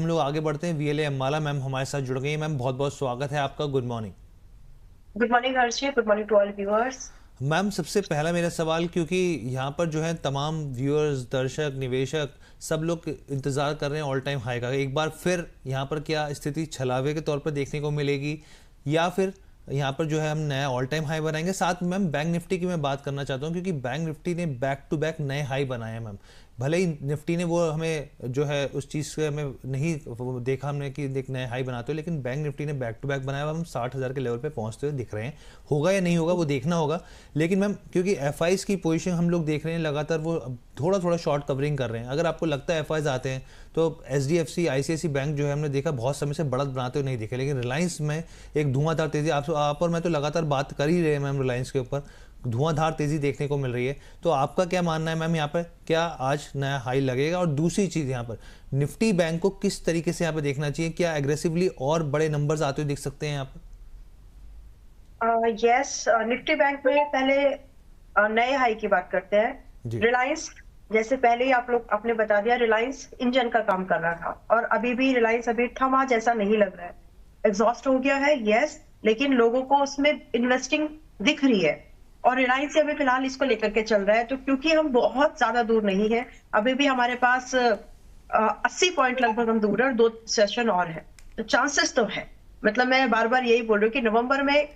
हम लोग आगे बढ़ते हैं। वीएलए अम्बाला मैम हमारे साथ जुड़ गई हैं। मैम बहुत बहुत स्वागत है आपका। Good morning. Good morning Harshi, good morning to all viewers. Ma'am सबसे पहला मेरा सवाल, क्योंकि यहाँ पर जो है तमाम व्यूअर्स, दर्शक, निवेशक सब लोग इंतज़ार कर रहे हैं ऑल टाइम हाई का। एक बार फिर यहाँ पर क्या स्थिति छलावे के तौर पर देखने को मिलेगी, या फिर यहाँ पर जो है हम नया ऑल टाइम हाई बनाएंगे? साथ में मैम बैंक निफ्टी की मैं बात करना चाहता हूँ, क्योंकि बैंक निफ्टी ने बैक टू बैक नए हाई बनाए हैं मैम। भले ही निफ्टी ने वो हमें जो है उस चीज़ से हमें नहीं देखा हमने कि एक नए हाई बनाते हो, लेकिन बैंक निफ्टी ने बैक टू बैक बनाया। हम 60,000 के लेवल पे पहुंचते हुए दिख रहे हैं। होगा या नहीं होगा वो देखना होगा। लेकिन मैम क्योंकि एफ की पोजीशन हम लोग देख रहे हैं लगातार, वो थोड़ा थोड़ा शॉर्ट कवरिंग कर रहे हैं। अगर आपको लगता है एफ आते हैं तो HDFC ICICI बैंक जो है हमने देखा बहुत समय से बढ़त बनाते हुए नहीं दिखे, लेकिन रिलायंस में एक धुआंधार तेजी आप और मैं तो लगातार बात कर ही रहे हैं मैम। रिलायंस के ऊपर धुआंधार तेजी देखने को मिल रही है। तो आपका क्या मानना है मैम, यहाँ पर क्या आज नया हाई लगेगा? और दूसरी चीज़, यहाँ पर निफ्टी बैंक को किस तरीके से यहाँ पे देखना चाहिए? क्या एग्रेसिवली और बड़े नंबर्स आते हुए दिख सकते हैं यहाँ पर? यस, निफ्टी बैंक में पहले नए हाई की बात करते हैं। जी रिलायंस, जैसे पहले ही आप लोग आपने बता दिया, रिलायंस इंजन का काम कर रहा था और अभी भी रिलायंस अभी थमा जैसा नहीं लग रहा है। एग्जॉस्ट हो गया है, यस, लेकिन लोगों को उसमें इन्वेस्टिंग दिख रही है और रिलायंस से अभी फिलहाल इसको लेकर के चल रहा है। तो क्योंकि हम बहुत ज्यादा दूर नहीं है, अभी भी हमारे पास 80 पॉइंट लगभग हम दूर है और 2 सेशन और है, तो चांसेस तो है। मतलब मैं बार बार यही बोल रही हूँ कि नवंबर में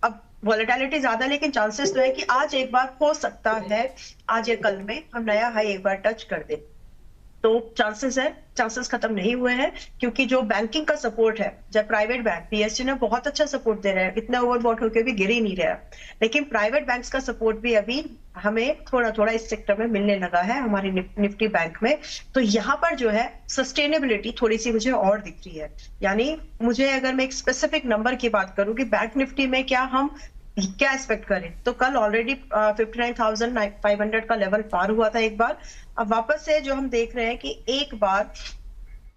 अब वॉलेटिलिटी ज्यादा, लेकिन चांसेस तो है कि आज एक बार हो सकता है, आज या कल में हम नया हाई एक बार टच कर दे। तो चांसेस है, चांसेस खत्म नहीं हुए हैं, क्योंकि जो बैंकिंग का सपोर्ट है, जब प्राइवेट बैंक PSU ने बहुत अच्छा सपोर्ट दे रहे हैं, इतना ओवरबॉट होकर भी गिर ही नहीं रहा, लेकिन प्राइवेट बैंक्स का सपोर्ट भी अभी हमें थोड़ा थोड़ा इस सेक्टर में मिलने लगा है हमारी निफ्टी बैंक में। तो यहाँ पर जो है सस्टेनेबिलिटी थोड़ी सी मुझे और दिख रही है। यानी मुझे, अगर मैं एक स्पेसिफिक नंबर की बात करूं कि बैंक निफ्टी में क्या हम क्या एक्सपेक्ट करें, तो कल ऑलरेडी 59,500 का लेवल पार हुआ था एक बार। अब वापस से जो हम देख रहे हैं कि एक बार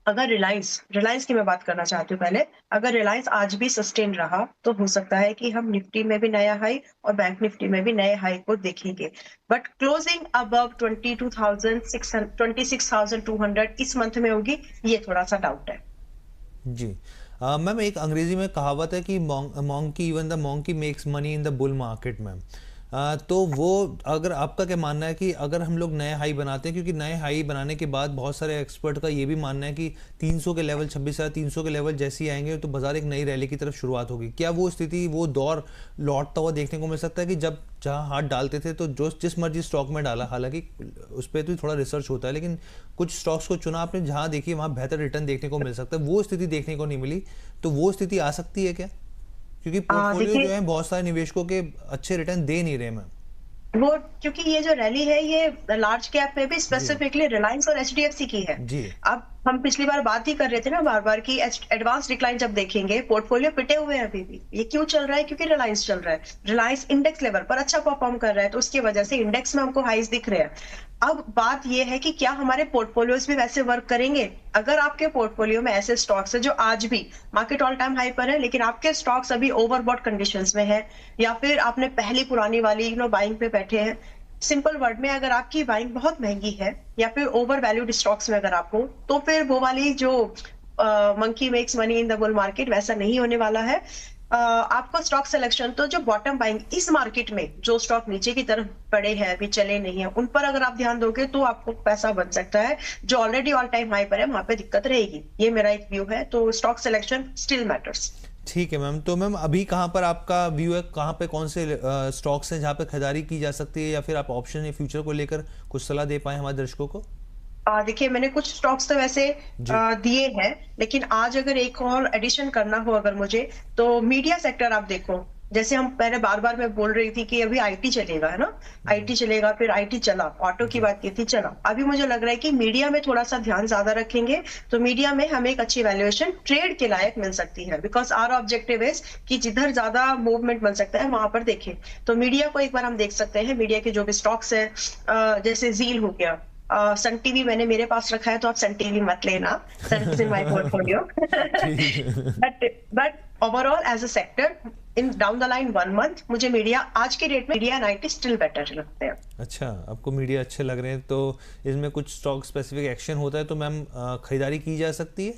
अगर रिलायंस की मैं बात करना चाहती हूँ पहले, अगर रिलायंस आज भी सस्टेन रहा तो हो सकता है कि हम निफ्टी में भी नया हाई और बैंक निफ्टी में भी नए हाई को देखेंगे। बट क्लोजिंग अबव 26,200 इस मंथ में होगी, ये थोड़ा सा डाउट है। जी। मैम एक अंग्रेजी में कहावत है कि monkey even the monkey makes money in the bull market ma'am. तो वो, अगर आपका क्या मानना है कि अगर हम लोग नए हाई बनाते हैं, क्योंकि नए हाई बनाने के बाद बहुत सारे एक्सपर्ट का ये भी मानना है कि 300 के लेवल, 26,300 के लेवल जैसे ही आएंगे तो बाजार एक नई रैली की तरफ शुरुआत होगी। क्या वो स्थिति, वो दौर लौटता हुआ देखने को मिल सकता है कि जब जहाँ हाथ डालते थे तो जो जिस मर्जी स्टॉक में डाला, हालांकि उस पर तो थोड़ा रिसर्च होता है, लेकिन कुछ स्टॉक्स को चुना आपने, जहाँ देखिए वहाँ बेहतर रिटर्न देखने को मिल सकता है, वो स्थिति देखने को नहीं मिली। तो वो स्थिति आ सकती है क्या? क्योंकि पोर्टफोलियो जो देखिए, है बहुत सारे निवेशकों के अच्छे रिटर्न दे नहीं रहे मैम। वो क्योंकि ये जो रैली है ये लार्ज कैप में भी जी मैम। स्पेसिफिकली रिलायंस और HDFC की है। जी अब हम पिछली बार बात ही कर रहे थे ना बार बार की एडवांस डिक्लाइन जब देखेंगे, पोर्टफोलियो पिटे हुए हैं अभी भी। ये क्यों चल रहा है? क्योंकि रिलायंस चल रहा है, रिलायंस इंडेक्स लेवल पर अच्छा परफॉर्म कर रहा है, तो उसकी वजह से इंडेक्स में हमको हाईज दिख रहे हैं। अब बात ये है कि क्या हमारे पोर्टफोलियोज भी वैसे वर्क करेंगे? अगर आपके पोर्टफोलियो में ऐसे स्टॉक्स है जो आज भी मार्केट ऑल टाइम हाई पर है, लेकिन आपके स्टॉक्स अभी ओवरबॉट कंडीशंस में है, या फिर आपने पहली पुरानी वाली बाइंग पे बैठे हैं, सिंपल वर्ड में अगर आपकी बाइंग बहुत महंगी है या फिर ओवर वैल्यूड स्टॉक्स में अगर आप हो, तो फिर वो वाली जो monkey makes money in the bull market वैसा नहीं होने वाला है। आपको स्टॉक सिलेक्शन तो जो बॉटम बाइंग इस मार्केट में जो स्टॉक नीचे की तरफ पड़े हैं, अभी चले नहीं है, उन पर अगर आप ध्यान दोगे तो आपको पैसा बच सकता है। जो ऑलरेडी ऑल टाइम हाई पर है वहां पे दिक्कत रहेगी, ये मेरा एक व्यू है। तो स्टॉक सिलेक्शन स्टिल मैटर्स। ठीक है मैम। तो मैम अभी कहाँ पर आपका व्यू है, कहाँ पे कौन से स्टॉक्स हैं जहाँ पे खरीदारी की जा सकती है, या फिर आप ऑप्शन या फ्यूचर को लेकर कुछ सलाह दे पाए हमारे दर्शकों को? देखिए, मैंने कुछ स्टॉक्स तो वैसे जी दिए हैं, लेकिन आज अगर एक और एडिशन करना हो अगर मुझे, तो मीडिया सेक्टर आप देखो। जैसे हम पहले बार बार मैं बोल रही थी कि अभी IT चलेगा, है ना, जी IT चलेगा, फिर IT चला, ऑटो की जी बात की थी, चला। अभी मुझे लग रहा है कि मीडिया में थोड़ा सा ध्यान ज्यादा रखेंगे, तो मीडिया में हमें एक अच्छी वैल्यूएशन ट्रेड के लायक मिल सकती है, बिकॉज आवर ऑब्जेक्टिव इज कि जिधर ज्यादा मूवमेंट बन सकता है वहां पर देखें। तो मीडिया को एक बार हम देख सकते हैं, मीडिया के जो भी स्टॉक्स है, जैसे जील हो गया, सन टीवी मैंने मेरे पास रखा है, तो आप सन टीवी मत लेना, Sun is in my portfolio. ठीक है। But overall as a sector, in down the line 1 month, मुझे मीडिया आज के डेट में media and IT still better लगते हैं। अच्छा, आपको मीडिया अच्छे लग रहे हैं, तो इसमें कुछ स्टॉक स्पेसिफिक एक्शन होता है तो मैम खरीदारी की जा सकती है?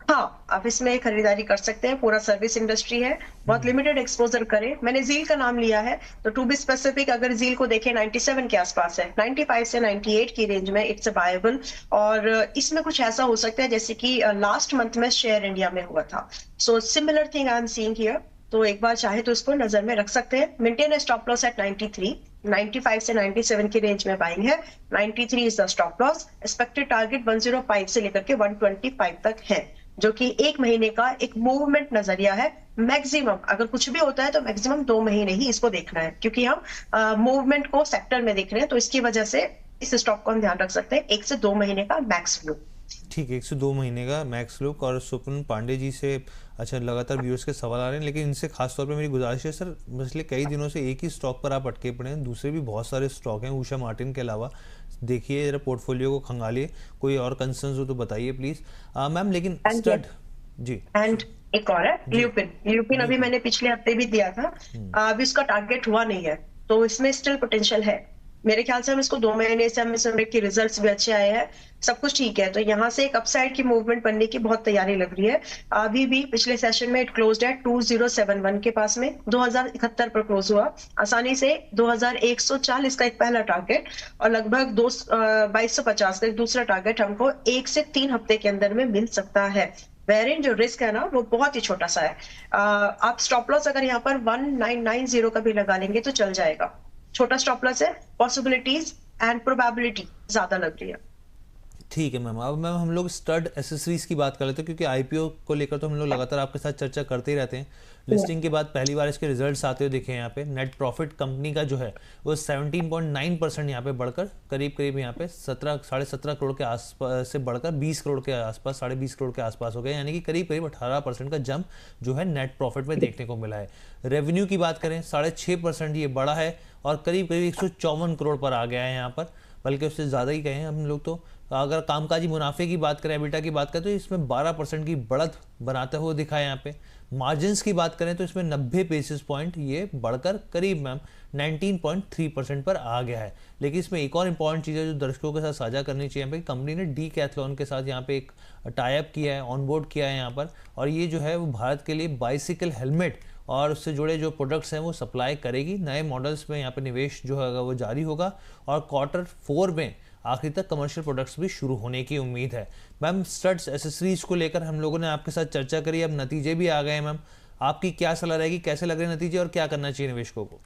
हाँ, आप इसमें खरीदारी कर सकते हैं, पूरा सर्विस इंडस्ट्री है, बहुत लिमिटेड एक्सपोज़र करें। मैंने ज़ील का नाम लिया है, तो टू बी स्पेसिफिक अगर ज़ील को देखें 97 के आसपास है, 95 से 98 की रेंज में इट्स अ बायबल। और इसमें कुछ ऐसा हो सकता है जैसे कि लास्ट मंथ में शेयर इंडिया में हुआ था। So similar thing I am seeing here, तो एक बार चाहे तो इसको नज़र में रख सकते हैं। Maintain a stop loss at 93, 95 से 97 की रेंज में बाइंग है, 93 is the stop loss. Expected target 105 से लेकर के 125 तक है, जो कि एक महीने का एक मूवमेंट नजरिया है। मैक्सिमम अगर कुछ भी होता है तो मैक्सिमम 2 महीने ही इसको देखना है, क्योंकि हम मूवमेंट को सेक्टर में देख रहे हैं, तो इसकी वजह से इस स्टॉक को हम ध्यान रख सकते हैं 1 से 2 महीने का मैक्स व्यू। ठीक है, 1 से 2 महीने का मैक्स लुक। और स्वप्न पांडे जी से अच्छा लगातार व्यूअर्स के सवाल आ रहे हैं, लेकिन इनसे खास तौर पे मेरी गुजारिश है सर, पिछले कई दिनों से एक ही स्टॉक पर आप अटके पड़े हैं, दूसरे भी बहुत सारे स्टॉक हैं उषा मार्टिन के अलावा। देखिए जरा पोर्टफोलियो को खंगालिए, कोई और कंसर्न्स हो तो बताइए प्लीज मैम। लेकिन स्टड जी एंड एक और है जी ल्यूपिन। ल्यूपिन अभी ल्यूपिन। मैंने पिछले हफ्ते भी दिया था, अभी उसका टारगेट हुआ नहीं है, तो इसमें स्टिल पोटेंशियल है। मेरे ख्याल से हम इसको 2 महीने से हम इसमें की रिजल्ट्स भी अच्छे आए हैं, सब कुछ ठीक है, तो यहाँ से एक अपसाइड की मूवमेंट बनने की बहुत तैयारी लग रही है। अभी भी पिछले सेशन में इट क्लोज्ड है 2071 के पास में, 2071 पर क्लोज हुआ आसानी से। 2140 का एक पहला टारगेट और लगभग 2250 का एक दूसरा टारगेट हमको 1 से 3 हफ्ते के अंदर में मिल सकता है। वेरिएंट जो रिस्क है ना वो बहुत ही छोटा सा है। आप स्टॉप लॉस अगर यहाँ पर 1990 का भी लगा लेंगे तो चल जाएगा। छोटा स्टॉप लॉस है, पॉसिबिलिटीज एंड प्रोबेबिलिटी ज्यादा लग रही है। ठीक है मैम। अब मैम हम लोग स्टड एसेसरीज की बात कर लेते हैं, क्योंकि आईपीओ को लेकर तो हम लोग लगातार आपके साथ चर्चा करते ही रहते हैं। लिस्टिंग के बाद पहली बार इसके रिजल्ट्स आते हुए दिखे हैं यहाँ पे। नेट प्रॉफिट कंपनी का जो है वो 17.9% यहाँ पे बढ़कर करीब यहाँ पे 17 करोड़ के आसपास से बढ़कर 20 करोड़ के आसपास, 20.5 करोड़ के आसपास हो गए, यानी कि करीब 18% का जंप जो है नेट प्रॉफिट में देखने को मिला है। रेवेन्यू की बात करें 6.5% ये बढ़ा है और करीब 154 करोड़ पर आ गया है यहाँ पर, बल्कि उससे ज़्यादा ही कहें हम लोग तो। अगर कामकाजी मुनाफे की बात करें, एबिटा की बात करें, तो इसमें 12% की बढ़त बनाते हुए दिखा है यहाँ पे। मार्जिन्स की बात करें तो इसमें 90 बेसिस पॉइंट ये बढ़कर करीब मैम 19.3% पर आ गया है। लेकिन इसमें एक और इम्पॉर्टेंट चीज़ है जो दर्शकों के साथ साझा करनी चाहिए यहाँ पे, कंपनी ने डीकैथलॉन के साथ यहाँ पे एक टाई अप किया है, ऑनबोर्ड किया है यहाँ पर, और ये जो है वो भारत के लिए बाइसिकल हेलमेट और उससे जुड़े जो प्रोडक्ट्स हैं वो सप्लाई करेगी। नए मॉडल्स में यहाँ पे निवेश जो है वो जारी होगा और Q4 में आखिर तक कमर्शियल प्रोडक्ट्स भी शुरू होने की उम्मीद है। मैम स्टड्स एसेसरीज को लेकर हम लोगों ने आपके साथ चर्चा करी, अब नतीजे भी आ गए हैं मैम, आपकी क्या सलाह रहेगी, कैसे लग रहे हैं नतीजे और क्या करना चाहिए निवेशकों को?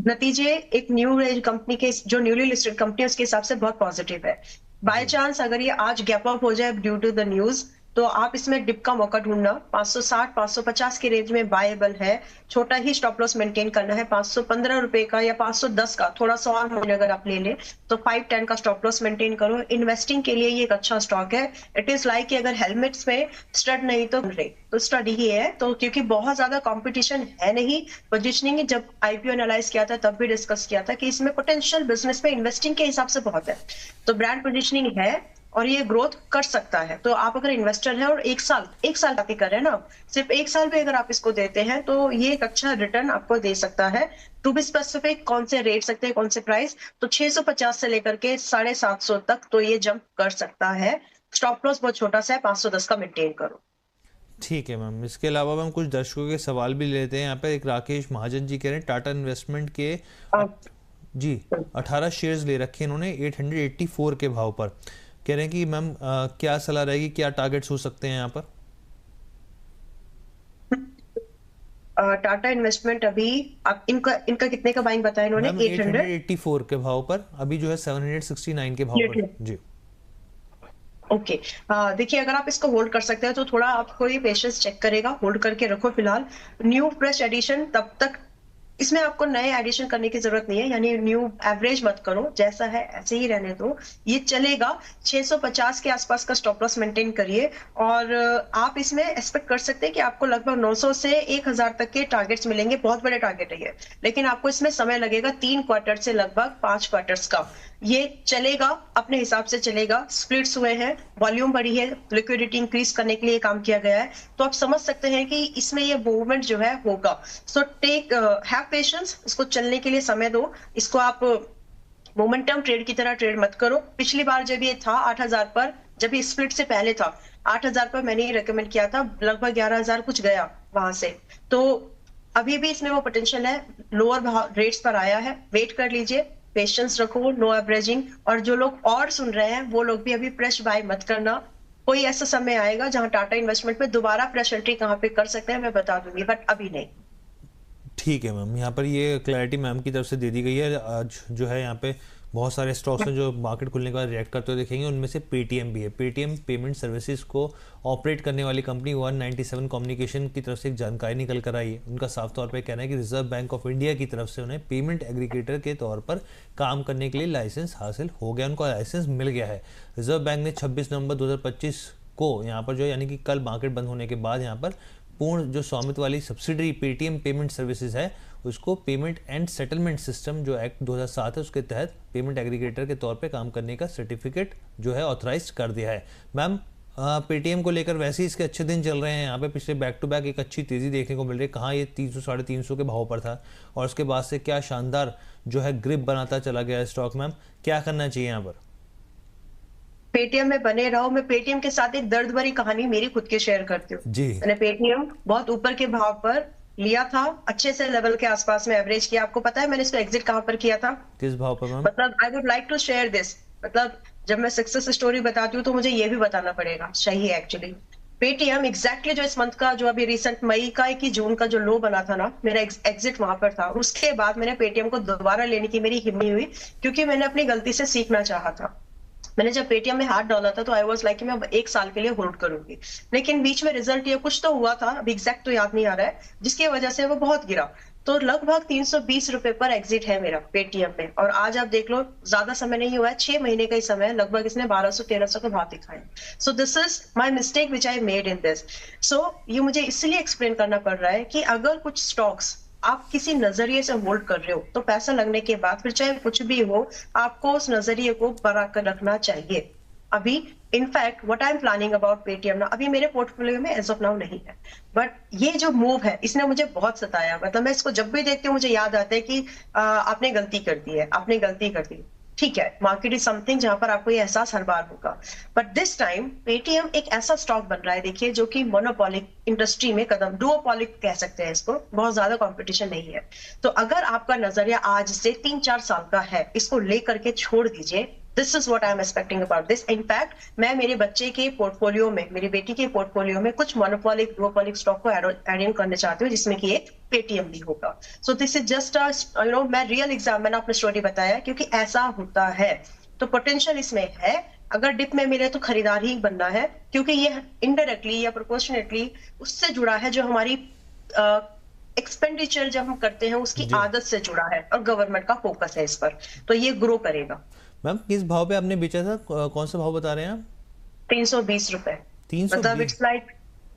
नतीजे एक न्यू रेंज कंपनी के, जो न्यूली लिस्टेड कंपनी है उसके हिसाब से बहुत पॉजिटिव है। बाय चांस अगर ये आज गैप अप हो जाए ड्यू टू द न्यूज, तो आप इसमें डिप का मौका ढूंढना 560 550 की रेंज में बायबल है। छोटा ही स्टॉप लॉस मेंटेन करना है 515 रुपए का या 510 का, थोड़ा सा और मूल्य अगर आप ले लें तो 510 का स्टॉप लॉस मेंटेन करो। इन्वेस्टिंग के लिए ये एक अच्छा स्टॉक है। इट इज लाइक कि अगर हेलमेट्स में स्टड नहीं तो स्टड ही है, तो क्योंकि बहुत ज्यादा कंपटीशन है नहीं। पोजिशनिंग जब आईपीओ एनालाइज किया था तब भी डिस्कस किया था कि इसमें पोटेंशियल बिजनेस में इन्वेस्टिंग के हिसाब से बहुत है, तो ब्रांड पोजिशनिंग है और ये ग्रोथ कर सकता है। तो आप अगर इन्वेस्टर हैं और एक साल बातें कर रहे हैं ना, सिर्फ एक साल भी अगर आप इसको देते हैं तो ये एक अच्छा रिटर्न आपको दे सकता है। टू बी स्पेसिफिक कौन से रेट सकते हैं, कौन से प्राइस, तो 650 से लेकर के 750 तक तो ये जंप कर सकता है। स्टॉप लॉस बहुत छोटा सा है, 510 का मेंटेन करो। ठीक है मैम। इसके अलावा हम कुछ दर्शकों के सवाल भी लेते हैं। यहाँ पे एक राकेश महाजन जी कह रहे हैं टाटा इन्वेस्टमेंट के जी 18 शेयर्स ले रखे इन्होंने 884 के भाव पर। कह रहे हैं कि मैम क्या सलाह रहेगी, क्या टारगेट्स हो सकते हैं यहाँ पर? टाटा इन्वेस्टमेंट अभी आप इनका कितने का बाइंग बताया इन्होंने? 884 के भाव पर, अभी जो है 769 के भाव पर जी। ओके देखिए अगर आप इसको होल्ड कर सकते हैं तो थोड़ा आपको ये पेशेंस चेक करेगा, होल्ड करके रखो फिलहाल। न्यू फ्रेश एडिशन तब तक इसमें आपको नए एडिशन करने की जरूरत नहीं है, यानी न्यू एवरेज मत करो, जैसा है ऐसे ही रहने दो, ये चलेगा। 650 के आसपास का स्टॉप लॉस मेंटेन करिए और आप इसमें एक्सपेक्ट कर सकते हैं कि आपको लगभग 900 से 1000 तक के टारगेट्स मिलेंगे। बहुत बड़े टारगेट है ये, लेकिन आपको इसमें समय लगेगा 3 क्वार्टर से लगभग 5 क्वार्टर्स का। ये चलेगा, अपने हिसाब से चलेगा। स्प्लिट्स हुए हैं, वॉल्यूम बढ़ी है, लिक्विडिटी इंक्रीज करने के लिए काम किया गया है, तो आप समझ सकते हैं कि इसमें ये मूवमेंट जो है होगा। सो टेक हैव पेशेंस, इसको चलने के लिए समय दो। इसको आप मोमेंटम ट्रेड की तरह ट्रेड मत करो। पिछली बार जब ये था 8000 पर जब ये स्प्लिट से पहले था 8,000 पर मैंने ही रेकमेंड किया था, लगभग 11,000 कुछ गया वहां से। तो अभी भी इसमें वो पोटेंशियल है, लोअर रेट्स पर आया है, वेट कर लीजिए, पेशेंस रखो, नो एवरेजिंग। और जो लोग और सुन रहे हैं वो लोग भी अभी फ्रेश बाय मत करना। कोई ऐसा समय आएगा जहां टाटा इन्वेस्टमेंट पे दोबारा फ्रेश एंट्री कहाँ पे कर सकते हैं मैं बता दूंगी, बट अभी नहीं। ठीक है मैम, यहाँ पर ये क्लैरिटी मैम की तरफ से दे दी गई है। आज जो है यहाँ पे बहुत सारे स्टॉक्स हैं जो मार्केट खुलने के बाद रिएक्ट करते हुए देखेंगे, उनमें से पेटीएम भी है। पेटीएम पेमेंट सर्विसेज को ऑपरेट करने वाली कंपनी 197 कम्युनिकेशन की तरफ से एक जानकारी निकल कर आई है। उनका साफ तौर पे कहना है कि रिजर्व बैंक ऑफ इंडिया की तरफ से उन्हें पेमेंट एग्रीगेटर के तौर पर काम करने के लिए लाइसेंस हासिल हो गया, उनको लाइसेंस मिल गया है। रिजर्व बैंक ने 26 नवंबर 2025 को यहाँ पर जो यानी कि कल मार्केट बंद होने के बाद यहाँ पर पूर्ण जो स्वामित्व वाली सब्सिडरी पेटीएम पेमेंट सर्विसेज है उसको पेमेंट एंड सेटलमेंट सिस्टम जो एक्ट 2007 है उसके तहत पेमेंट एग्रीगेटर के तौर पे काम करने का सर्टिफिकेट जो है ऑथराइज कर दिया है। मैम पेटीएम को लेकर वैसे ही इसके अच्छे दिन चल रहे हैं, यहाँ पे पिछले बैक टू बैक एक अच्छी तेज़ी देखने को मिल रही है। कहाँ ये 300 साढ़े 300 के भाव पर था और उसके बाद से क्या शानदार जो है ग्रिप बनाता चला गया है स्टॉक। मैम क्या करना चाहिए यहाँ पर? पेटीएम में बने रहो। मैं पेटीएम के साथ एक दर्द भरी कहानी मेरी खुद की शेयर करती हूँ। जी। मैंने पेटीएम बहुत ऊपर के भाव पर लिया था, अच्छे से लेवल के आसपास में एवरेज किया। आपको पता है मैंने इसको एग्जिट कहां पर किया था? किस भाव पर मैम? मतलब I would like to share this, मतलब जब मैं सक्सेस स्टोरी बताती हूँ तो मुझे ये भी बताना पड़ेगा सही है एक्चुअली। पेटीएम एग्जैक्टली जो इस मंथ का जो अभी रिसेंट मई का कि जून का जो लो बना था ना, मेरा एग्जिट वहां पर था। उसके बाद मैंने पेटीएम को दोबारा लेने की मेरी हिम्मत हुई क्योंकि मैंने अपनी गलती से सीखना चाहा था। मैंने जब पेटीएम में हाथ डाला था तो आई वाज लाइक मैं 1 साल के लिए होल्ड करूंगी, लेकिन बीच में रिजल्ट ये कुछ तो हुआ था, अभी एग्जैक्ट तो याद नहीं आ रहा है, जिसकी वजह से वो बहुत गिरा। तो लगभग 320 रुपए पर एग्जिट है मेरा पेटीएम में। और आज आप देख लो, ज्यादा समय नहीं हुआ है, 6 महीने का ही समय है, लगभग इसने 1200-1300 का भाव दिखाया। So this is my mistake which I made in this. So ये मुझे इसलिए एक्सप्लेन करना पड़ रहा है कि अगर कुछ स्टॉक्स आप किसी नजरिए से होल्ड कर रहे हो तो पैसा लगने के बाद फिर चाहे कुछ भी हो, आपको उस नजरिए को बना कर रखना चाहिए। अभी in fact what I am planning about Paytm ना, अभी मेरे पोर्टफोलियो में एज ऑफ नाउ नहीं है, बट ये जो मूव है इसने मुझे बहुत सताया। मतलब मैं इसको जब भी देखती हूँ मुझे याद आता है कि आपने गलती कर दी है, आपने गलती कर दी। ठीक है, मार्केट इज समथिंग जहां पर आपको ये एहसास हर बार होगा, बट दिस टाइम पेटीएम एक ऐसा स्टॉक बन रहा है, देखिए, जो कि मोनोपोलिक इंडस्ट्री में कदम, डुओपोलिक कह सकते हैं इसको, बहुत ज्यादा कंपटीशन नहीं है। तो अगर आपका नजरिया आज से 3-4 साल का है, इसको लेकर के छोड़ दीजिए। This is what I am expecting about this. In fact मैं मेरे बच्चे के पोर्टफोलियो में, मेरी बेटी के पोर्टफोलियो में कुछ मोनोपोलिक डुओपोलिक स्टॉक को एड इन करने चाहती हूँ, जिसमें कि एक पेटीएम भी होगा। सो दिस इज जस्ट मैं रियल एग्जाम, मैंने अपनी स्टोरी बताया क्योंकि ऐसा होता है। तो पोटेंशियल इसमें है, अगर डिप में मिले तो खरीदार ही बनना है, क्योंकि ये इनडायरेक्टली या प्रोपोर्शनेटली उससे जुड़ा है जो हमारी एक्सपेंडिचर जब हम करते हैं उसकी आदत से जुड़ा है, और गवर्नमेंट का फोकस है इस पर, तो ये ग्रो करेगा। मैम किस भाव पे आपने बेचा था, कौन सा भाव बता रहे हैं आप? 320 रुपए। 320? मतलब इट्स लाइक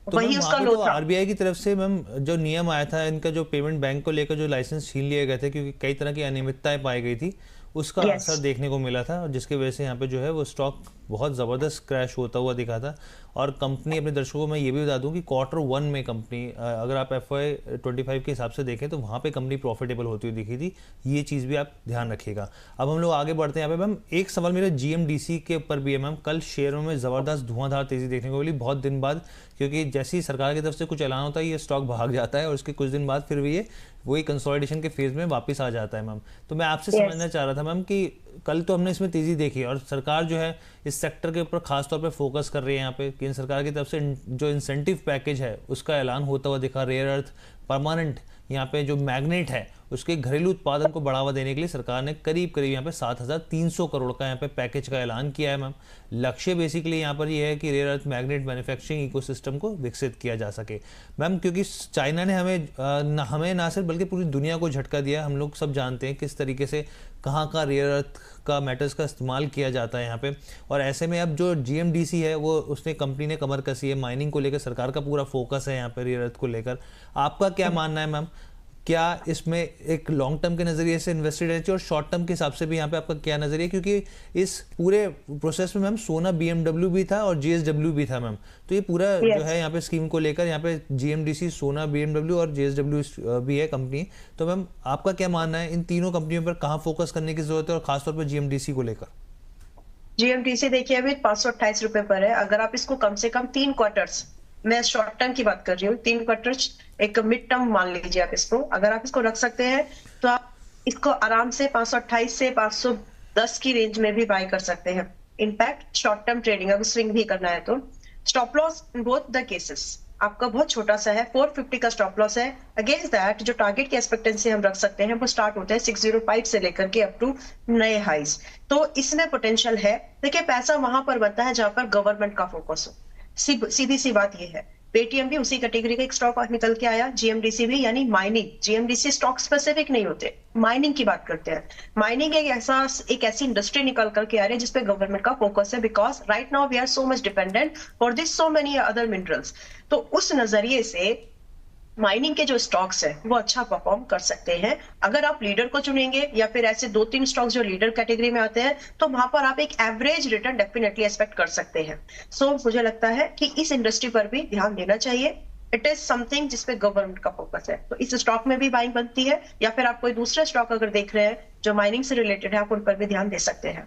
तो वही मैम उसका वहाँ पे लो तो था। आरबीआई की तरफ से मैम जो नियम आया था, इनका जो पेमेंट बैंक को लेकर जो लाइसेंस छीन लिए गए थे क्योंकि कई तरह की अनियमितताएं पाई गई थी, उसका Yes. असर देखने को मिला था, और जिसकी वजह से यहाँ पे जो है वो स्टॉक बहुत ज़बरदस्त क्रैश होता हुआ दिखा था। और कंपनी, अपने दर्शकों को मैं ये भी बता दूं कि Q1 में कंपनी, अगर आप FY25 के हिसाब से देखें तो वहाँ पे कंपनी प्रॉफिटेबल होती हुई दिखी थी। ये चीज़ भी आप ध्यान रखिएगा। अब हम लोग आगे बढ़ते हैं। यहाँ पे मैम एक सवाल मेरा GMDC के ऊपर भी है। मैम कल शेयरों में ज़बरदस्त धुआंधार तेज़ी देखने को मिली बहुत दिन बाद, क्योंकि जैसे ही सरकार की तरफ से कुछ ऐलान होता है ये स्टॉक भाग जाता है और उसके कुछ दिन बाद फिर भी ये वही कंसोलिडेशन के फेज में वापस आ जाता है। मैम तो मैं आपसे समझना चाह रहा था मैम कि कल तो हमने इसमें तेज़ी देखी और सरकार जो है इस सेक्टर के ऊपर खास तौर पे फोकस कर रही है। यहाँ पे केंद्र सरकार की तरफ से जो इंसेंटिव पैकेज है उसका ऐलान होता हुआ दिखा। रेयर अर्थ परमानेंट यहाँ पे जो मैग्नेट है उसके घरेलू उत्पादन को बढ़ावा देने के लिए सरकार ने करीब करीब यहाँ पे 7,300 करोड़ का यहाँ पे पैकेज का ऐलान किया है। मैम लक्ष्य बेसिकली यहाँ पर ये है कि rare earth magnet manufacturing ecosystem को विकसित किया जा सके। मैम क्योंकि चाइना ने हमें ना सिर्फ बल्कि पूरी दुनिया को झटका दिया। हम लोग सब जानते हैं किस तरीके से कहाँ का रेयर अर्थ का मेटल्स का इस्तेमाल किया जाता है यहाँ पे, और ऐसे में अब जो GMDC है वो उसने कंपनी ने कमर कसी है। माइनिंग को लेकर सरकार का पूरा फोकस है यहाँ पे रेयर अर्थ को लेकर। आपका क्या मानना है मैम, क्या इसमें एक लॉन्ग टर्म के नज़रिए से इन्वेस्टेड रहना चाहिए और शॉर्ट टर्म के हिसाब से भी यहाँ पे आपका क्या नज़रिया? क्योंकि इस पूरे प्रोसेस में मैम सोना BMW भी था और JSW भी था मैम, तो ये पूरा जो है यहाँ पे स्कीम को लेकर यहाँ पे GMDC, सोना, BMW और JSW भी है कंपनी। तो मैम आपका क्या मानना है इन तीनों कंपनियों पर कहाँ फोकस करने की जरूरत है और खासतौर पर GMDC को लेकर? जीएमटीसी देखिए अभी 528 रुपए पर है। अगर आप इसको कम से कम 3 क्वार्टर्स, मैं शॉर्ट टर्म की बात कर रही हूँ, 3 क्वार्टर्स, एक मिड टर्म मान लीजिए आप इसको, अगर आप इसको रख सकते हैं तो आप इसको आराम से 528 से 510 की रेंज में भी बाय कर सकते हैं। इनफैक्ट शॉर्ट टर्म ट्रेडिंग अगर स्विंग भी करना है तो stop loss in both the cases आपका बहुत छोटा सा है, 450 का स्टॉप लॉस है। अगेंस्ट दैट जो टारगेट की एक्सपेक्टेंसी हम रख सकते हैं वो स्टार्ट होते हैं 605 से लेकर के अप टू नए हाइज। तो इसमें पोटेंशियल है। देखिए पैसा वहां पर बनता है जहां पर गवर्नमेंट का फोकस हो। सीधी सी बात ये है। पेटीएम भी उसी कैटेगरी का एक स्टॉक निकल के आया, जीएमडीसी भी, यानी माइनिंग। जीएमडीसी स्टॉक स्पेसिफिक नहीं होते, माइनिंग की बात करते हैं। माइनिंग एक ऐसी इंडस्ट्री निकल करके आ रही है जिसपे गवर्नमेंट का फोकस है, because right now we are so much dependent for this so many other minerals. तो उस नजरिए से माइनिंग के जो स्टॉक्स है वो अच्छा परफॉर्म कर सकते हैं। अगर आप लीडर को चुनेंगे या फिर ऐसे 2-3 स्टॉक्स जो लीडर कैटेगरी में आते हैं तो वहां पर आप एक एवरेज रिटर्न डेफिनेटली एक्सपेक्ट कर सकते हैं। सो मुझे लगता है कि इस इंडस्ट्री पर भी ध्यान देना चाहिए। इट इज समथिंग जिसपे गवर्नमेंट का फोकस है, तो इस स्टॉक में भी बाइंग बनती है। या फिर आप कोई दूसरा स्टॉक अगर देख रहे हैं जो माइनिंग से रिलेटेड है, आप उन पर भी ध्यान दे सकते हैं।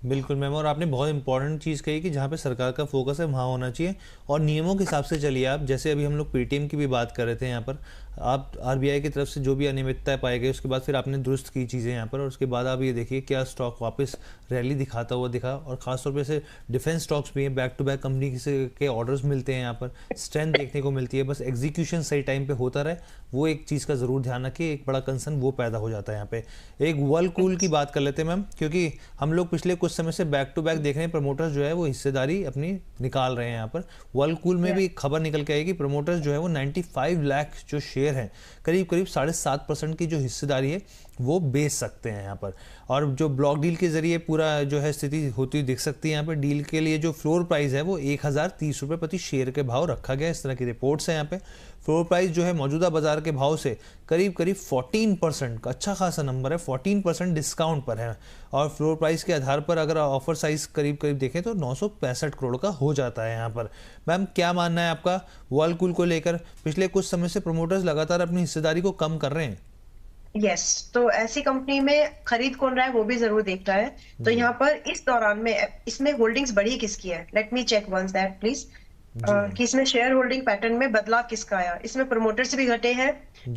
बिल्कुल मैम, और आपने बहुत इंपॉर्टेंट चीज़ कही कि जहाँ पे सरकार का फोकस है वहाँ होना चाहिए और नियमों के हिसाब से चलिए आप। जैसे अभी हम लोग पेटीएम की भी बात कर रहे थे, यहाँ पर आप आरबीआई की तरफ से जो भी अनियमितताएं पाई गई उसके बाद फिर आपने दुरुस्त की चीज़ें यहाँ पर, और उसके बाद आप ये देखिए क्या स्टॉक वापस रैली दिखाता हुआ दिखा। और खासतौर पर से डिफेंस स्टॉक्स भी हैं, बैक टू बैक कंपनी के ऑर्डर्स मिलते हैं, यहाँ पर स्ट्रेंथ देखने को मिलती है। बस एग्जीक्यूशन सही टाइम पे होता रहे, वो एक चीज़ का ज़रूर ध्यान रखिए। एक बड़ा कंसर्न वो पैदा हो जाता है यहाँ पे। एक वर्लकूल की बात कर लेते हैं मैम, क्योंकि हम लोग पिछले कुछ समय से बैक टू बैक देख रहे हैं प्रमोटर्स जो है वो हिस्सेदारी अपनी निकाल रहे हैं यहाँ पर। वर्लकूल में भी खबर निकल के आई कि प्रमोटर्स जो है वो 95 लाख जो शेयर हैं, करीब करीब 7.5% की जो हिस्सेदारी है वो बेच सकते हैं यहाँ पर। और जो ब्लॉक डील के जरिए पूरा जो है स्थिति होती दिख सकती है यहाँ पर। डील के लिए जो फ्लोर प्राइस है वो 1030 रुपये प्रति शेयर के भाव रखा गया, इस तरह की रिपोर्ट्स हैं यहाँ पे। फ्लोर प्राइस जो है मौजूदा बाजार के भाव से करीब करीब 14% का अच्छा खासा नंबर है, 14% डिस्काउंट पर है। और फ्लोर प्राइस के आधार पर अगर ऑफर साइज करीब करीब देखें तो 965 करोड़ का हो जाता है यहाँ पर। मैम क्या मानना है आपका वर्लकूल को लेकर? पिछले कुछ समय से प्रमोटर्स लगातार अपनी हिस्सेदारी को कम कर रहे हैं। यस, तो ऐसी कंपनी में खरीद कौन रहा है वो भी जरूर देख रहा है। तो यहाँ पर इस दौरान में इसमें होल्डिंग्स बढ़ी किसकी है, let me check once that please, कि इसमें शेयर होल्डिंग पैटर्न में बदलाव किसका आया। इसमें प्रमोटर्स भी घटे हैं,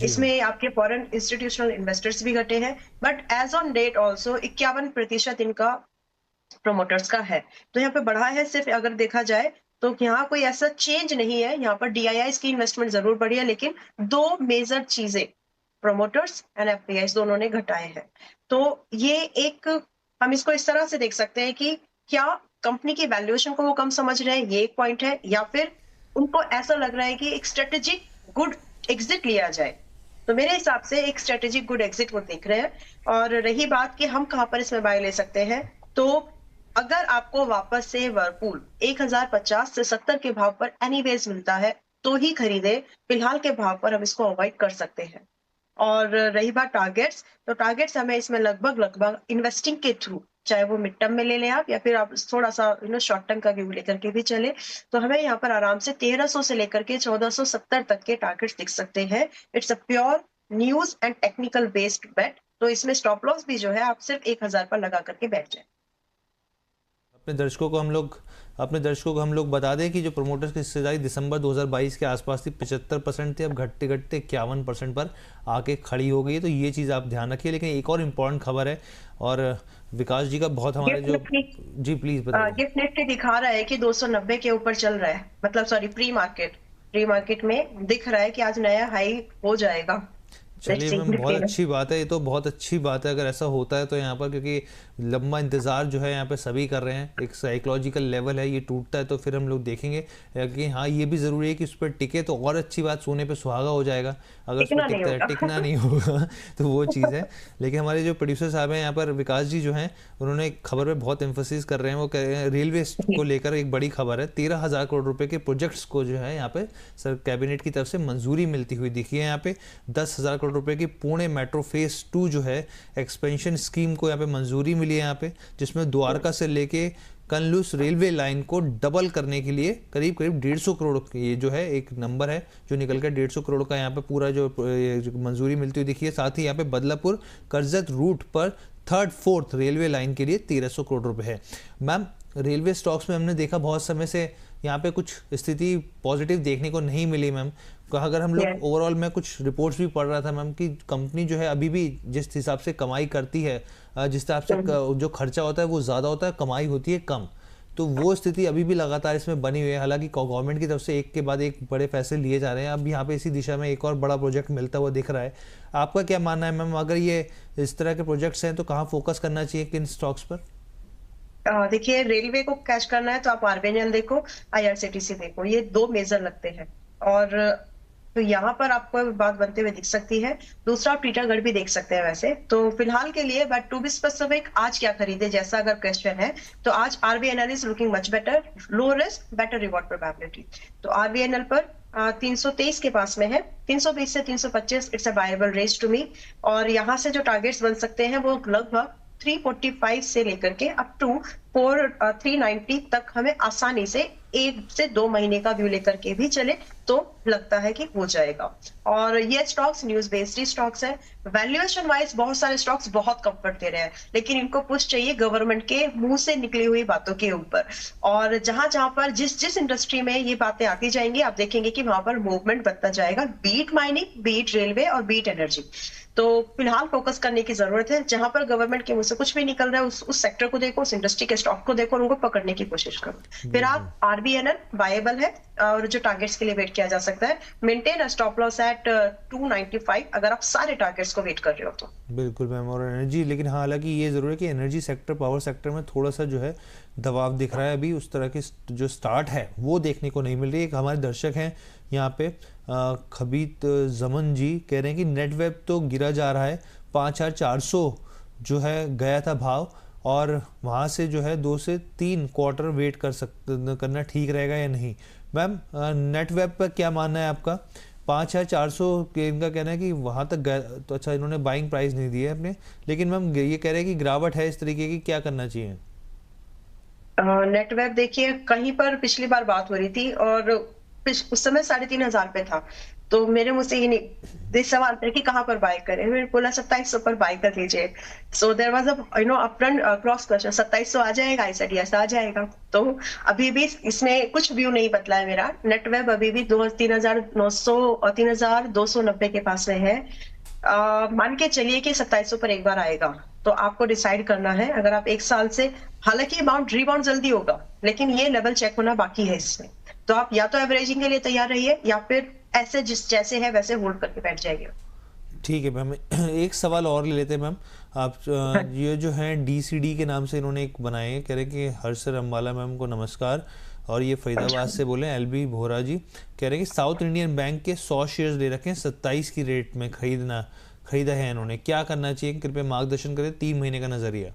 इसमें आपके फॉरेन इंस्टीट्यूशनल इन्वेस्टर्स भी घटे हैं, but as on date also 51% इनका प्रमोटर्स का है। तो यहाँ पे बढ़ा है सिर्फ अगर देखा जाए तो यहाँ कोई ऐसा चेंज नहीं है। यहाँ पर डीआईआई की इन्वेस्टमेंट जरूर बढ़ी है, लेकिन दो मेजर चीजें प्रमोटर्स एंड एफपीआई दोनों ने घटाए हैं। तो ये एक, हम इसको इस तरह से देख सकते हैं कि क्या कंपनी की वैल्यूएशन को वो कम समझ रहे हैं, ये एक पॉइंट है, या फिर उनको ऐसा लग रहा है कि एक स्ट्रेटेजिक गुड एग्जिट लिया जाए। तो मेरे हिसाब से एक स्ट्रेटेजिक गुड एग्जिट वो देख रहे हैं। और रही बात कि हम कहां पर इसमें बाय ले सकते हैं, तो अगर आपको वापस से वर्लपूल 1050 से 70 के भाव पर एनीवेज मिलता है तो ही खरीदे। फिलहाल के भाव पर हम इसको अवॉइड कर सकते हैं। और रही बात टारगेट्स, तो टारगेट्स हमें इसमें लगभग इन्वेस्टिंग के थ्रू, चाहे वो मिड टर्म में ले लें आप या फिर आप थोड़ा सा शॉर्ट टर्म का व्यू लेकर के भी चले, तो हमें यहाँ पर आराम से 1300 से लेकर के 1470 तक के टारगेट्स दिख सकते हैं। It's a pure news and technical based bet. तो इसमें स्टॉप लॉस भी जो है आप सिर्फ 1000 पर लगा करके बैठ जाए। अपने दर्शकों को हम लोग बता दें कि जो प्रमोटर्स की हिस्सेदारी दिसंबर 2022 के आसपास थी 75% थी, अब घटते घटते 51% पर आके खड़ी हो गई है। तो ये चीज़ आप ध्यान रखिए। लेकिन एक और इम्पोर्टेंट खबर है, और विकास जी का बहुत हमारे जो, जी प्लीज बताइए। गिफ्ट निफ्टी दिखा रहा है कि 290 के ऊपर चल रहा है, मतलब सॉरी प्री मार्केट में दिख रहा है कि आज नया हाई हो जाएगा। चलिए मैम, बहुत अच्छी बात है, ये तो बहुत अच्छी बात है अगर ऐसा होता है तो यहाँ पर, क्योंकि लंबा इंतज़ार जो है यहाँ पे सभी कर रहे हैं। एक साइकोलॉजिकल लेवल है, ये टूटता है तो फिर हम लोग देखेंगे कि हाँ ये भी ज़रूरी है कि उस पर टिके तो और अच्छी बात, सोने पे सुहागा हो जाएगा। अगर उस पर टिकता है, टिकना नहीं होगा तो वो चीज़ है। लेकिन हमारे जो प्रोड्यूसर साहब हैं यहाँ पर, विकास जी जो हैं, उन्होंने एक खबर पर बहुत एम्फोसिस कर रहे हैं। वो कह रहे हैं रेलवे को लेकर एक बड़ी खबर है, 13,000 करोड़ रुपये के प्रोजेक्ट्स को जो है यहाँ पे सर कैबिनेट की तरफ से मंजूरी मिलती हुई दिखी है। यहाँ पे 10,000 करोड़ रुपये की पुणे मेट्रो फेज 2 जो है एक्सपेंशन स्कीम को यहाँ पे मंजूरी मिली है यहाँ पे, जिसमें द्वारका से लेके कनलुस रेलवे लाइन को डबल करने के लिए करीब करीब 150 करोड़, ये जो है एक नंबर है जो निकल कर 150 करोड़ का यहाँ पे पूरा जो मंजूरी मिलती हुई दिखी है। साथ ही यहाँ पे बदलापुर करजत रूट पर थर्ड फोर्थ रेलवे लाइन के लिए 1300 करोड़ रुपए है। मैम, रेलवे स्टॉक्स में हमने देखा बहुत समय से यहाँ पे कुछ स्थिति पॉजिटिव देखने को नहीं मिली मैम। अगर हम लोग ओवरऑल, मैं कुछ रिपोर्ट्स भी पढ़ रहा था मैम कि कंपनी जो है अभी भी जिस हिसाब से कमाई करती है, जिस हिसाब से जो खर्चा होता है वो ज़्यादा होता है, कमाई होती है कम, तो वो स्थिति अभी भी लगातार इसमें बनी हुई है। हालांकि गवर्नमेंट की तरफ से एक के बाद एक बड़े फैसले लिए जा रहे हैं, अब यहाँ पे इसी दिशा में एक और बड़ा प्रोजेक्ट मिलता हुआ दिख रहा है। आपका क्या मानना है मैम, अगर ये इस तरह के प्रोजेक्ट्स हैं तो कहाँ फोकस करना चाहिए, किन स्टॉक्स पर? देखिए, रेलवे को कैच करना है तो आप आरबीएनएल देखो, आईआरसीटीसी देखो, ये दो मेजर लगते हैं। और तो यहाँ पर आपको बात बनते हुए दिख सकती है। दूसरा, आप टीटागढ़ भी देख सकते हैं वैसे तो फिलहाल के लिए। बट टू बी स्पेसिफिक, आज क्या खरीदे जैसा अगर क्वेश्चन है तो आज RBNL is looking much better, low risk better reward probability. तो आरबीएनएल पर 323 के पास में है, 320 से 325 it's a buyable range to me. और यहाँ से जो टारगेट्स बन सकते हैं वो लगभग 345 से लेकर के अप टू 390 तक हमें आसानी से 1 से 2 महीने का व्यू लेकर के भी चले तो लगता है कि हो जाएगा। और ये स्टॉक्स न्यूज बेस्ड स्टॉक्स है। वैल्यूएशन वाइज बहुत सारे स्टॉक्स बहुत कंफर्ट दे रहे हैं, लेकिन इनको पुश चाहिए गवर्नमेंट के मुंह से निकली हुई बातों के ऊपर। और जहां जहां पर जिस जिस इंडस्ट्री में ये बातें आती जाएंगी, आप देखेंगे कि वहां पर मूवमेंट बनता जाएगा, बीट माइनिंग, बीट रेलवे और बीट एनर्जी। तो फिलहाल फोकस करने की जरूरत है। जहां पर गवर्नमेंट के मुंह से कुछ भी निकल रहा है उस सेक्टर को देखो, उस इंडस्ट्री के स्टॉक को देखो और उनको पकड़ने की कोशिश करो। फिर आप आरबीएनएल वायबल है और जो टारगेट्स के लिए वेट किया जा सकता है, maintain a stop loss at 295 अगर आप सारे टारगेट्स को वेट कर रहे हो तो। बिल्कुल मैम। और एनर्जी, लेकिन हालांकि ये जरूर है कि एनर्जी सेक्टर, पावर सेक्टर में थोड़ा सा जो है दबाव दिख रहा है, अभी उस तरह की जो स्टार्ट है वो देखने को नहीं मिल रही। एक हमारे दर्शक हैं यहाँ पे खबीत जमन जी कह रहे हैं कि नेट वेब तो गिरा जा रहा है, 5400 जो है गया था भाव, और वहाँ से जो है 2 से 3 क्वार्टर वेट करना ठीक रहेगा या नहीं। मैम, नेट वेब पर क्या मानना है आपका? 5400 के इनका कहना है कि वहाँ तक गया, तो अच्छा इन्होंने बाइंग प्राइस नहीं दी है अपने, लेकिन मैम ये कह रहे हैं कि गिरावट है इस तरीके की, क्या करना चाहिए? नेट वेब देखिए, कहीं पर पिछली बार बात हो रही थी और उस समय 3500 पे था, तो मेरे मुंह से ये नहीं सवाल था कि कहाँ पर बाय करें। मैंने बोला 2700 पर बाय कर लीजिए। So there was upfront cross question, 2700 आ जाएगा? आई सेड यस आ जाएगा। तो अभी भी इसमें कुछ व्यू नहीं बदला है मेरा। नेट वेब अभी भी 3900 और 3290 के पास में है। मान के चलिए कि 2700 पर एक बार आएगा तो आपको डिसाइड करना है। अगर आप एक साल से, हालांकि अमाउंट रिबाउंड जल्दी होगा लेकिन ये लेवल चेक होना बाकी है इसमें, तो आप या तो एवरेजिंग के लिए तैयार रहिए या फिर ऐसे जैसे है वैसे होल्ड करके बैठ जाइए। ठीक है मैम, एक सवाल और ले लेते हैं मैम। आप ये जो है डीसीडी के नाम से इन्होंने एक बनाए हैं, कह रहे कि हर्षर अम्बाला मैम को नमस्कार, और ये फरीदाबाद से बोले एलबी भोरा जी, कह रहे हैं कि साउथ इंडियन बैंक के 100 शेयर्स ले रखे हैं 27 की रेट में खरीदा है इन्होंने, क्या करना चाहिए, कृपया मार्गदर्शन करें, 3 महीने का नजरिया।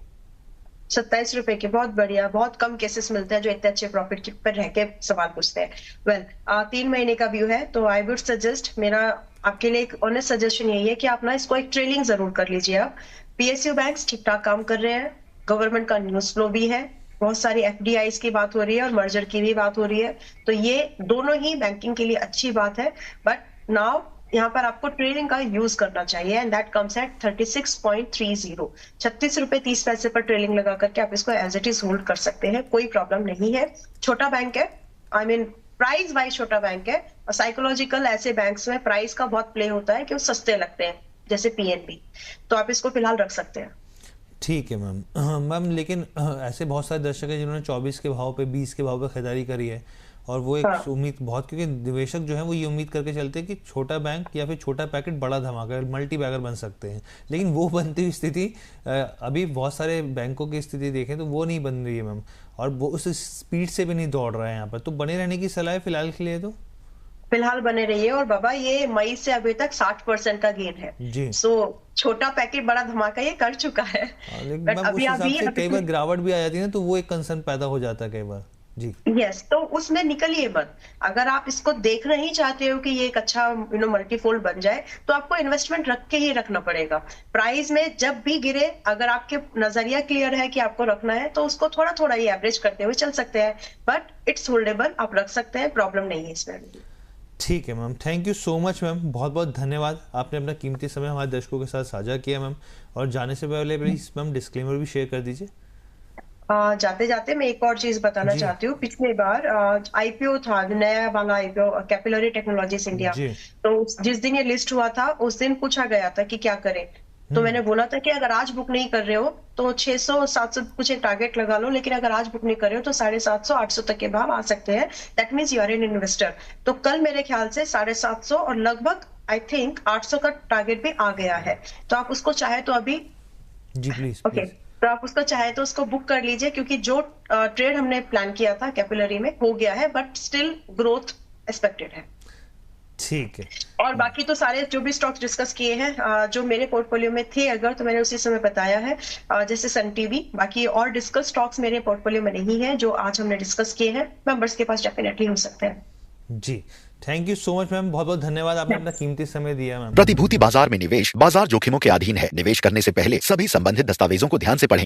27 रुपए के बहुत बढ़िया, बहुत कम केसेस मिलते हैं जो इतने अच्छे प्रॉफिट पर रह के सवाल पूछते हैं। वेल 3 महीने का व्यू है तो आई वुड सजेस्ट, मेरा आपके लिए एक ऑनेस्ट सजेशन यही है कि आप ना इसको एक ट्रेलिंग जरूर कर लीजिए। आप पीएसयू बैंक्स ठीक ठाक काम कर रहे हैं, गवर्नमेंट का न्यूज फ्लो भी है, बहुत सारी एफडीआईज की बात हो रही है और मर्जर की भी बात हो रही है, तो ये दोनों ही बैंकिंग के लिए अच्छी बात है। बट नाउ यहाँ पर आपको ट्रेलिंग का यूज करना चाहिए एंड दैट कम्स एट 36.30, 36 रुपए 30 पैसे पर ट्रेलिंग लगा करके आप इसको एज इट इज होल्ड कर सकते हैं, कोई प्रॉब्लम नहीं है। छोटा बैंक है, आई मीन प्राइस वाइज छोटा बैंक है, और साइकोलॉजिकल ऐसे बैंक्स में प्राइस का बहुत प्ले होता है कि वो सस्ते लगते हैं जैसे पीएनबी, तो आप इसको फिलहाल रख सकते हैं। ठीक है मैम। मैम लेकिन ऐसे बहुत सारे दर्शक हैं जिन्होंने 24 के भाव पे, 20 के भाव पे खरीदारी करी है, और वो एक उम्मीद बहुत, क्योंकि निवेशक जो है वो ये उम्मीद करके चलते हैं कि छोटा बैंक या फिर छोटा पैकेट बड़ा धमाका मल्टी बैगर बन सकते हैं, लेकिन वो बनती हुई स्थिति अभी बहुत सारे बैंकों की स्थिति देखें तो वो नहीं बन रही है मैम, और वो उस स्पीड से भी नहीं दौड़ रहा है यहाँ पर, तो बने रहने की सलाह है फिलहाल के लिए? तो फिलहाल बने रहिए। और बाबा ये मई से अभी तक 60% का गेन है जी। सो छोटा पैकेट बड़ा धमाका ये कर चुका है। बट अभी कई बार गिरावट भी आ जाती है ना, तो वो एक कंसर्न पैदा हो जाता है कई बार जी। यस, तो उसमें निकलिए मत। अगर आप इसको देखना ही चाहते हो कि ये एक अच्छा मल्टीफोल्ड बन जाए तो आपको इन्वेस्टमेंट रख के ही रखना पड़ेगा। प्राइस में जब भी गिरे, अगर आपके नजरिया क्लियर है कि आपको रखना है तो उसको थोड़ा थोड़ा ही एवरेज करते हुए चल सकते हैं, बट इट्स होल्डेबल, आप रख सकते हैं, प्रॉब्लम नहीं है इसमें। ठीक है ma'am, thank you so much ma'am, बहुत बहुत धन्यवाद, आपने अपना कीमती समय हमारे दर्शकों के साथ साझा किया मैम। और जाने से पहले प्लीज मैम डिस्क्लेमर भी शेयर कर दीजिए। जाते जाते मैं एक और चीज बताना जी चाहती हूँ। पिछली बार आईपीओ था, नया वाला आईपीओ, कैपिलरी टेक्नोलॉजीज इंडिया। जी। तो जिस दिन ये लिस्ट हुआ था उस दिन पूछा गया था कि क्या करें। तो मैंने बोला था कि अगर आज बुक नहीं कर रहे हो तो 600 700 कुछ एक टारगेट लगा लो, लेकिन अगर आज बुक नहीं कर रहे हो तो 750 800 तक के भाव आ सकते हैं। That means you are an investor. तो कल मेरे ख्याल से 750 और लगभग आई थिंक 800 का टारगेट भी आ गया है। तो आप उसको चाहे तो अभी, जी प्लीज ओके, प्लीज। तो आप उसको चाहे तो उसको बुक कर लीजिए, क्योंकि जो ट्रेड हमने प्लान किया था कैपिलरी में हो गया है, बट स्टिल ग्रोथ एक्सपेक्टेड है। ठीक है। और बाकी तो सारे जो भी स्टॉक्स डिस्कस किए हैं, जो मेरे पोर्टफोलियो में थे अगर, तो मैंने उसी समय बताया है। जैसे सन टीवी, बाकी और डिस्कस स्टॉक्स मेरे पोर्टफोलियो में नहीं है जो आज हमने डिस्कस किए हैं। मेंबर्स के पास डेफिनेटली हो सकते हैं। जी thank you so much ma'am, बहुत बहुत धन्यवाद, आपने अपना कीमती समय दिया मैम। प्रतिभूति बाजार में निवेश बाजार जोखिमों के अधीन है। निवेश करने से पहले सभी संबंधित दस्तावेजों को ध्यान से पढ़ें।